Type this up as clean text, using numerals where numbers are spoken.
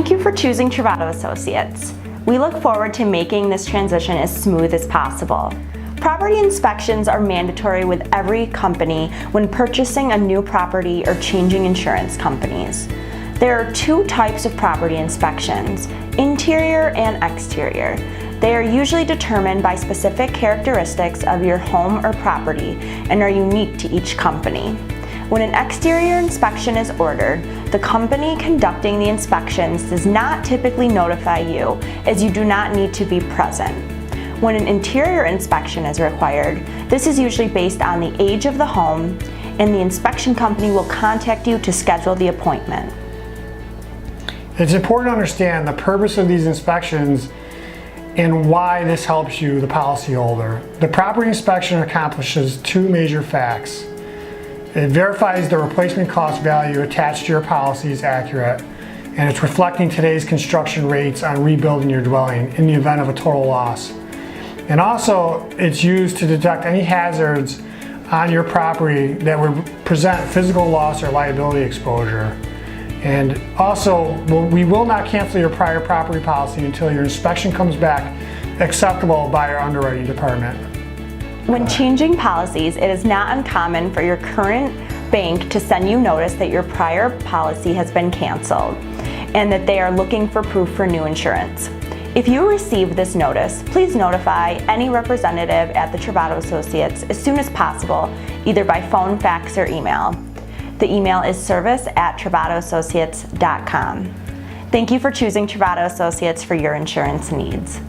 Thank you for choosing Trovato Associates. We look forward to making this transition as smooth as possible. Property inspections are mandatory with every company when purchasing a new property or changing insurance companies. There are two types of property inspections, interior and exterior. They are usually determined by specific characteristics of your home or property and are unique to each company. When an exterior inspection is ordered, the company conducting the inspections does not typically notify you, as you do not need to be present. When an interior inspection is required, this is usually based on the age of the home, and the inspection company will contact you to schedule the appointment. It's important to understand the purpose of these inspections and why this helps you, the policyholder. The property inspection accomplishes two major facts. It verifies the replacement cost value attached to your policy is accurate, and it's reflecting today's construction rates on rebuilding your dwelling in the event of a total loss. And also, it's used to detect any hazards on your property that would present physical loss or liability exposure. And also, we will not cancel your prior property policy until your inspection comes back acceptable by our underwriting department. When changing policies, it is not uncommon for your current bank to send you notice that your prior policy has been canceled and that they are looking for proof for new insurance. If you receive this notice, please notify any representative at the Trovato Associates as soon as possible, either by phone, fax, or email. The email is service@TrovatoAssociates.com. Thank you for choosing Trovato Associates for your insurance needs.